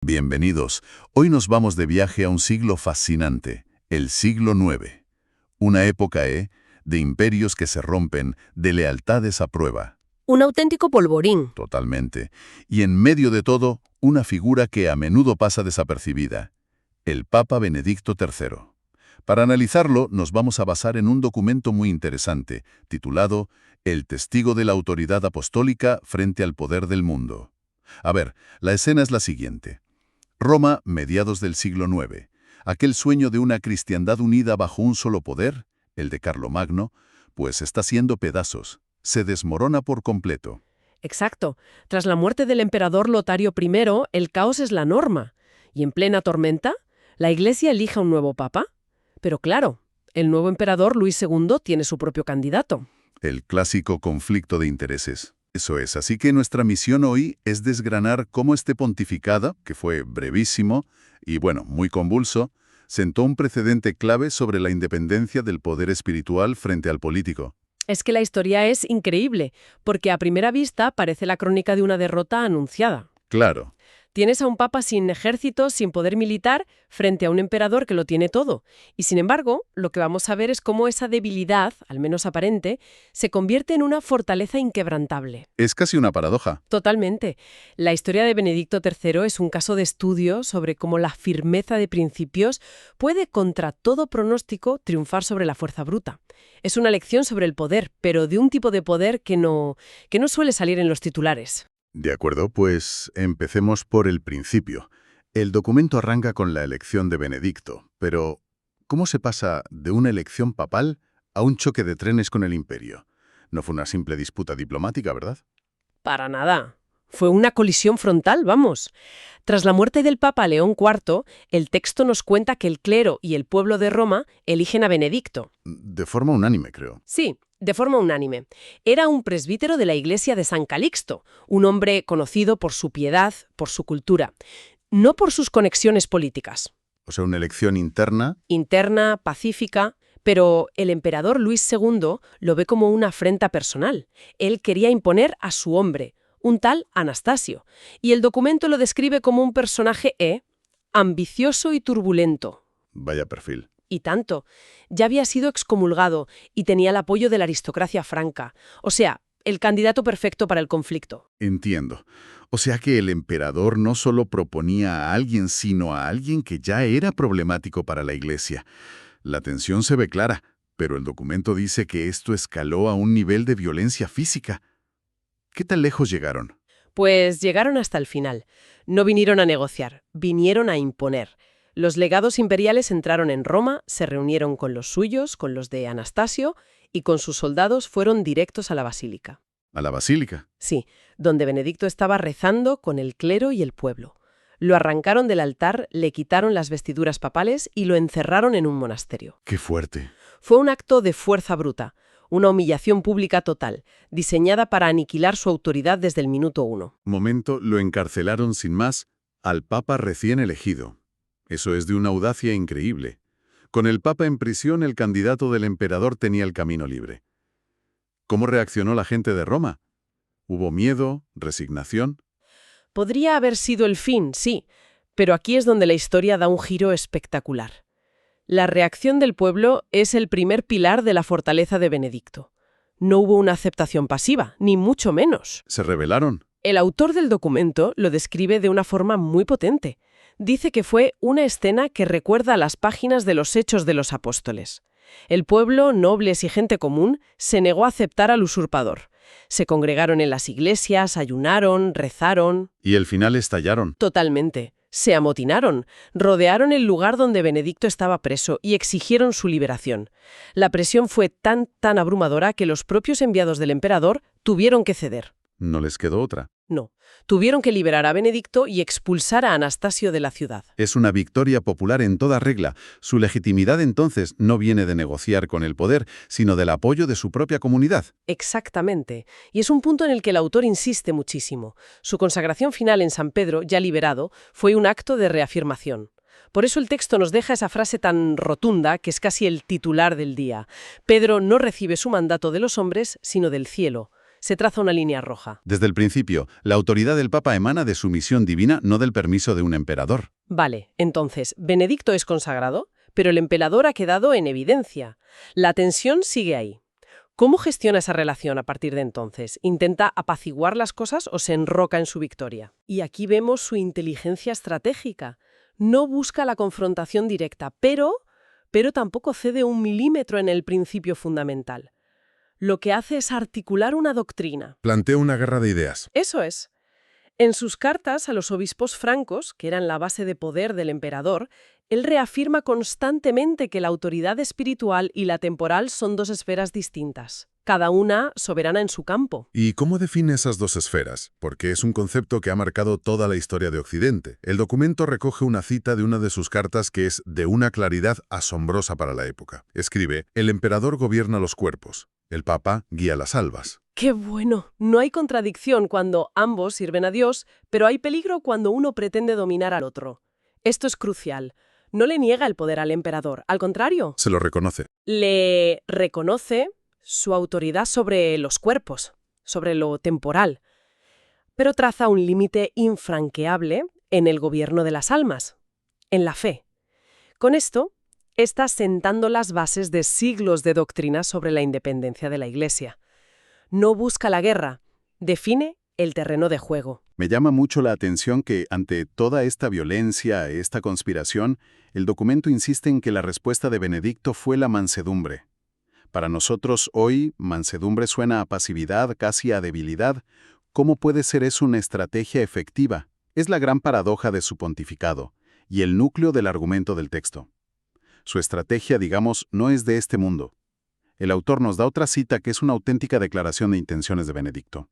Bienvenidos. Hoy nos vamos de viaje a un siglo fascinante, el siglo IX. Una época, de imperios que se rompen, de lealtades a prueba. Un auténtico polvorín. Totalmente. Y en medio de todo, una figura que a menudo pasa desapercibida, el Papa Benedicto III. Para analizarlo, nos vamos a basar en un documento muy interesante, titulado El testigo de la autoridad apostólica frente al poder del mundo. A ver, la escena es la siguiente. Roma, mediados del siglo IX. Aquel sueño de una cristiandad unida bajo un solo poder, el de Carlomagno, pues está haciendo pedazos. Se desmorona por completo. Exacto. Tras la muerte del emperador Lotario I, el caos es la norma. Y en plena tormenta, la Iglesia elige a un nuevo papa. Pero claro, el nuevo emperador Luis II tiene su propio candidato. El clásico conflicto de intereses. Eso es, así que nuestra misión hoy es desgranar cómo este pontificado, que fue brevísimo y, muy convulso, sentó un precedente clave sobre la independencia del poder espiritual frente al político. Es que la historia es increíble, porque a primera vista parece la crónica de una derrota anunciada. Claro. Tienes a un papa sin ejército, sin poder militar, frente a un emperador que lo tiene todo. Y sin embargo, lo que vamos a ver es cómo esa debilidad, al menos aparente, se convierte en una fortaleza inquebrantable. Es casi una paradoja. Totalmente. La historia de Benedicto III es un caso de estudio sobre cómo la firmeza de principios puede, contra todo pronóstico, triunfar sobre la fuerza bruta. Es una lección sobre el poder, pero de un tipo de poder que no suele salir en los titulares. De acuerdo, pues empecemos por el principio. El documento arranca con la elección de Benedicto, pero ¿cómo se pasa de una elección papal a un choque de trenes con el imperio? No fue una simple disputa diplomática, ¿verdad? Para nada. Fue una colisión frontal, vamos. Tras la muerte del Papa León IV, el texto nos cuenta que el clero y el pueblo de Roma eligen a Benedicto. De forma unánime, creo. Sí, de forma unánime. Era un presbítero de la iglesia de San Calixto, un hombre conocido por su piedad, por su cultura, no por sus conexiones políticas. O sea, una elección interna. Interna, pacífica, pero el emperador Luis II lo ve como una afrenta personal. Él quería imponer a su hombre, un tal Anastasio, y el documento lo describe como un personaje ambicioso y turbulento. Vaya perfil. Y tanto. Ya había sido excomulgado y tenía el apoyo de la aristocracia franca. O sea, el candidato perfecto para el conflicto. Entiendo. O sea que el emperador no solo proponía a alguien, sino a alguien que ya era problemático para la Iglesia. La tensión se ve clara, pero el documento dice que esto escaló a un nivel de violencia física. ¿Qué tan lejos llegaron? Pues llegaron hasta el final. No vinieron a negociar, vinieron a imponer. Los legados imperiales entraron en Roma, se reunieron con los suyos, con los de Anastasio, y con sus soldados fueron directos a la basílica. ¿A la basílica? Sí, donde Benedicto estaba rezando con el clero y el pueblo. Lo arrancaron del altar, le quitaron las vestiduras papales y lo encerraron en un monasterio. ¡Qué fuerte! Fue un acto de fuerza bruta, una humillación pública total, diseñada para aniquilar su autoridad desde el minuto 1. Momento, lo encarcelaron sin más al papa recién elegido. Eso es de una audacia increíble. Con el papa en prisión, el candidato del emperador tenía el camino libre. ¿Cómo reaccionó la gente de Roma? ¿Hubo miedo, resignación? Podría haber sido el fin, sí, pero aquí es donde la historia da un giro espectacular. La reacción del pueblo es el primer pilar de la fortaleza de Benedicto. No hubo una aceptación pasiva, ni mucho menos. ¿Se rebelaron? El autor del documento lo describe de una forma muy potente. Dice que fue una escena que recuerda a las páginas de los Hechos de los Apóstoles. El pueblo, nobles y gente común, se negó a aceptar al usurpador. Se congregaron en las iglesias, ayunaron, rezaron. Y al final estallaron. Totalmente. Se amotinaron, rodearon el lugar donde Benedicto estaba preso y exigieron su liberación. La presión fue tan abrumadora que los propios enviados del emperador tuvieron que ceder. No les quedó otra. No. Tuvieron que liberar a Benedicto y expulsar a Anastasio de la ciudad. Es una victoria popular en toda regla. Su legitimidad entonces no viene de negociar con el poder, sino del apoyo de su propia comunidad. Exactamente. Y es un punto en el que el autor insiste muchísimo. Su consagración final en San Pedro, ya liberado, fue un acto de reafirmación. Por eso el texto nos deja esa frase tan rotunda que es casi el titular del día. Pedro no recibe su mandato de los hombres, sino del cielo. Se traza una línea roja. Desde el principio, la autoridad del Papa emana de su misión divina, no del permiso de un emperador. Vale, entonces, Benedicto es consagrado, pero el emperador ha quedado en evidencia. La tensión sigue ahí. ¿Cómo gestiona esa relación a partir de entonces? ¿Intenta apaciguar las cosas o se enroca en su victoria? Y aquí vemos su inteligencia estratégica. No busca la confrontación directa, pero tampoco cede un milímetro en el principio fundamental. Lo que hace es articular una doctrina. Plantea una guerra de ideas. Eso es. En sus cartas a los obispos francos, que eran la base de poder del emperador, él reafirma constantemente que la autoridad espiritual y la temporal son dos esferas distintas, cada una soberana en su campo. ¿Y cómo define esas dos esferas? Porque es un concepto que ha marcado toda la historia de Occidente. El documento recoge una cita de una de sus cartas que es de una claridad asombrosa para la época. Escribe: «El emperador gobierna los cuerpos, el papa guía las almas». ¡Qué bueno! No hay contradicción cuando ambos sirven a Dios, pero hay peligro cuando uno pretende dominar al otro. Esto es crucial. No le niega el poder al emperador, al contrario. Se lo reconoce. Le reconoce su autoridad sobre los cuerpos, sobre lo temporal, pero traza un límite infranqueable en el gobierno de las almas, en la fe. Con esto, está sentando las bases de siglos de doctrina sobre la independencia de la Iglesia. No busca la guerra, define el terreno de juego. Me llama mucho la atención que, ante toda esta violencia, esta conspiración, el documento insiste en que la respuesta de Benedicto fue la mansedumbre. Para nosotros hoy, mansedumbre suena a pasividad, casi a debilidad. ¿Cómo puede ser eso una estrategia efectiva? Es la gran paradoja de su pontificado, y el núcleo del argumento del texto. Su estrategia, digamos, no es de este mundo. El autor nos da otra cita que es una auténtica declaración de intenciones de Benedicto.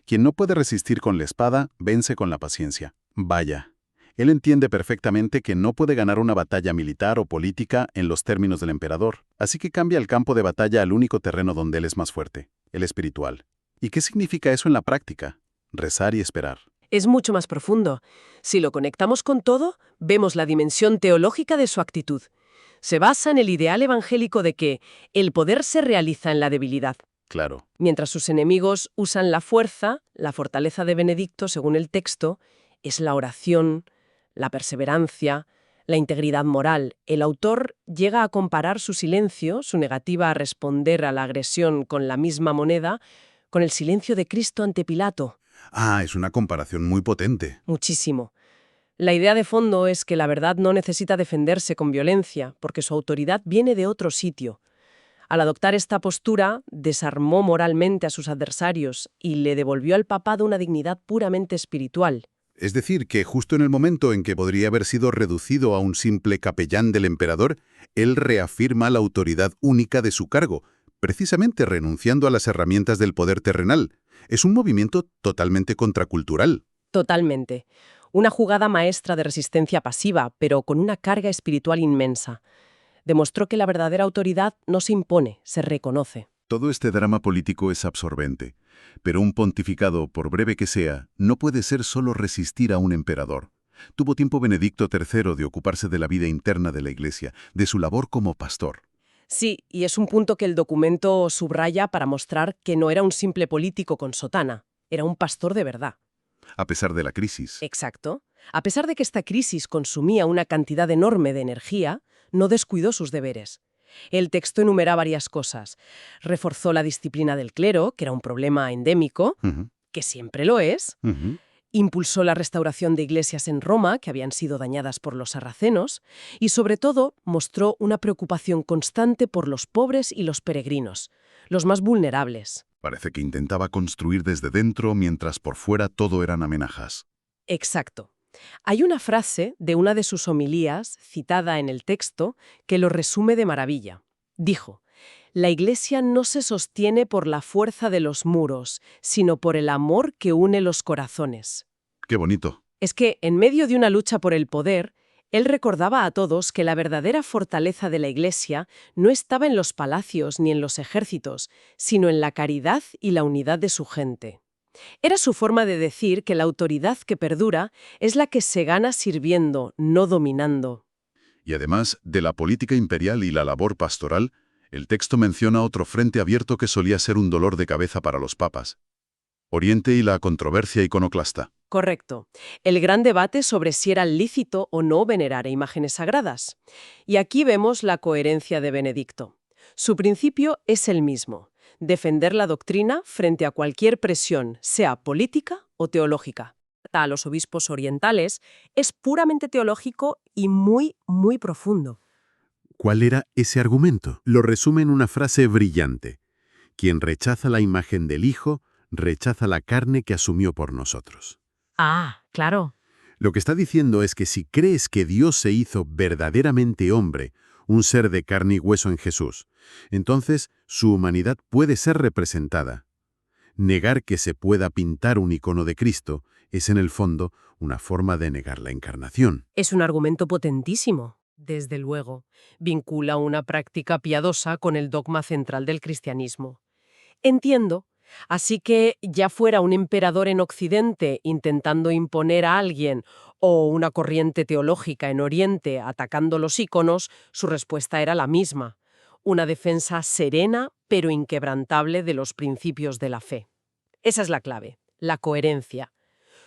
Quien no puede resistir con la espada, vence con la paciencia. Vaya, él entiende perfectamente que no puede ganar una batalla militar o política en los términos del emperador, así que cambia el campo de batalla al único terreno donde él es más fuerte, el espiritual. ¿Y qué significa eso en la práctica? Rezar y esperar. Es mucho más profundo. Si lo conectamos con todo, vemos la dimensión teológica de su actitud. Se basa en el ideal evangélico de que el poder se realiza en la debilidad. Claro. Mientras sus enemigos usan la fuerza, la fortaleza de Benedicto, según el texto, es la oración, la perseverancia, la integridad moral. El autor llega a comparar su silencio, su negativa a responder a la agresión con la misma moneda, con el silencio de Cristo ante Pilato. Ah, es una comparación muy potente. Muchísimo. La idea de fondo es que la verdad no necesita defenderse con violencia, porque su autoridad viene de otro sitio. Al adoptar esta postura, desarmó moralmente a sus adversarios y le devolvió al papado una dignidad puramente espiritual. Es decir, que justo en el momento en que podría haber sido reducido a un simple capellán del emperador, él reafirma la autoridad única de su cargo, precisamente renunciando a las herramientas del poder terrenal. Es un movimiento totalmente contracultural. Totalmente. Una jugada maestra de resistencia pasiva, pero con una carga espiritual inmensa. Demostró que la verdadera autoridad no se impone, se reconoce. Todo este drama político es absorbente, pero un pontificado, por breve que sea, no puede ser solo resistir a un emperador. Tuvo tiempo Benedicto III de ocuparse de la vida interna de la Iglesia, de su labor como pastor. Sí, y es un punto que el documento subraya para mostrar que no era un simple político con sotana, era un pastor de verdad. A pesar de la crisis. Exacto. A pesar de que esta crisis consumía una cantidad enorme de energía, no descuidó sus deberes. El texto enumera varias cosas. Reforzó la disciplina del clero, que era un problema endémico, que siempre lo es. Impulsó la restauración de iglesias en Roma, que habían sido dañadas por los sarracenos. Y sobre todo, mostró una preocupación constante por los pobres y los peregrinos, los más vulnerables. Parece que intentaba construir desde dentro, mientras por fuera todo eran amenazas. Exacto. Hay una frase de una de sus homilías, citada en el texto, que lo resume de maravilla. Dijo: «La Iglesia no se sostiene por la fuerza de los muros, sino por el amor que une los corazones». ¡Qué bonito! Es que, en medio de una lucha por el poder, él recordaba a todos que la verdadera fortaleza de la Iglesia no estaba en los palacios ni en los ejércitos, sino en la caridad y la unidad de su gente. Era su forma de decir que la autoridad que perdura es la que se gana sirviendo, no dominando. Y además de la política imperial y la labor pastoral, el texto menciona otro frente abierto que solía ser un dolor de cabeza para los papas, Oriente y la controversia iconoclasta. Correcto. El gran debate sobre si era lícito o no venerar imágenes sagradas. Y aquí vemos la coherencia de Benedicto. Su principio es el mismo: defender la doctrina frente a cualquier presión, sea política o teológica. A los obispos orientales es puramente teológico y muy, muy profundo. ¿Cuál era ese argumento? Lo resume en una frase brillante. Quien rechaza la imagen del Hijo, rechaza la carne que asumió por nosotros. Ah, claro. Lo que está diciendo es que si crees que Dios se hizo verdaderamente hombre, un ser de carne y hueso en Jesús, entonces su humanidad puede ser representada. Negar que se pueda pintar un icono de Cristo es, en el fondo, una forma de negar la encarnación. Es un argumento potentísimo, desde luego. Vincula una práctica piadosa con el dogma central del cristianismo. Entiendo. Así que, ya fuera un emperador en Occidente intentando imponer a alguien o una corriente teológica en Oriente atacando los íconos, su respuesta era la misma: una defensa serena pero inquebrantable de los principios de la fe. Esa es la clave, la coherencia.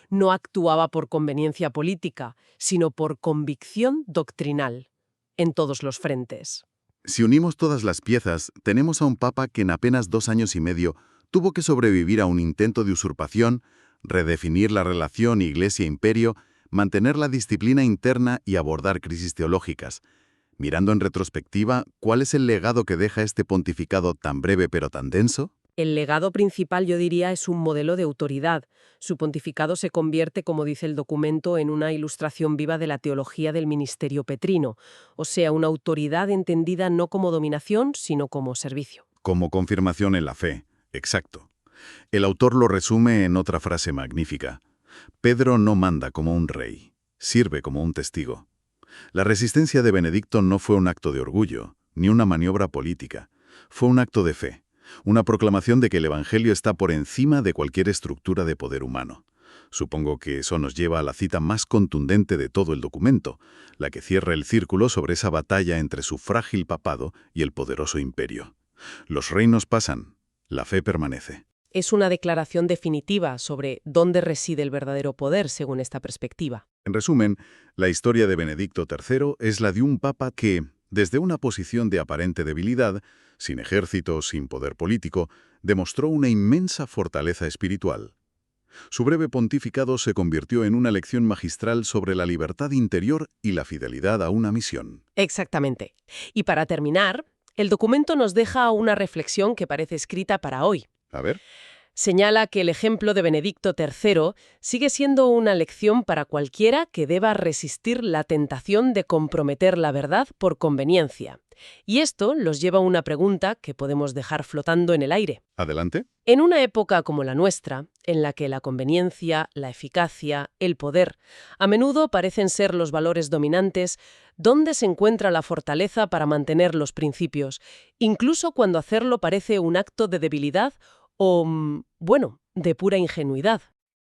No actuaba por conveniencia política, sino por convicción doctrinal, en todos los frentes. Si unimos todas las piezas, tenemos a un papa que en apenas 2 años y medio tuvo que sobrevivir a un intento de usurpación, redefinir la relación Iglesia-Imperio, mantener la disciplina interna y abordar crisis teológicas. Mirando en retrospectiva, ¿cuál es el legado que deja este pontificado tan breve pero tan denso? El legado principal, yo diría, es un modelo de autoridad. Su pontificado se convierte, como dice el documento, en una ilustración viva de la teología del ministerio petrino, o sea, una autoridad entendida no como dominación, sino como servicio. Como confirmación en la fe. Exacto. El autor lo resume en otra frase magnífica. Pedro no manda como un rey, sirve como un testigo. La resistencia de Benedicto no fue un acto de orgullo, ni una maniobra política. Fue un acto de fe, una proclamación de que el Evangelio está por encima de cualquier estructura de poder humano. Supongo que eso nos lleva a la cita más contundente de todo el documento, la que cierra el círculo sobre esa batalla entre su frágil papado y el poderoso imperio. Los reinos pasan, la fe permanece. Es una declaración definitiva sobre dónde reside el verdadero poder según esta perspectiva. En resumen, la historia de Benedicto III es la de un papa que, desde una posición de aparente debilidad, sin ejército, sin poder político, demostró una inmensa fortaleza espiritual. Su breve pontificado se convirtió en una lección magistral sobre la libertad interior y la fidelidad a una misión. Exactamente. Y para terminar, el documento nos deja una reflexión que parece escrita para hoy. A ver. Señala que el ejemplo de Benedicto III sigue siendo una lección para cualquiera que deba resistir la tentación de comprometer la verdad por conveniencia. Y esto los lleva a una pregunta que podemos dejar flotando en el aire. Adelante. En una época como la nuestra, en la que la conveniencia, la eficacia, el poder, a menudo parecen ser los valores dominantes, ¿dónde se encuentra la fortaleza para mantener los principios, incluso cuando hacerlo parece un acto de debilidad o, bueno, de pura ingenuidad?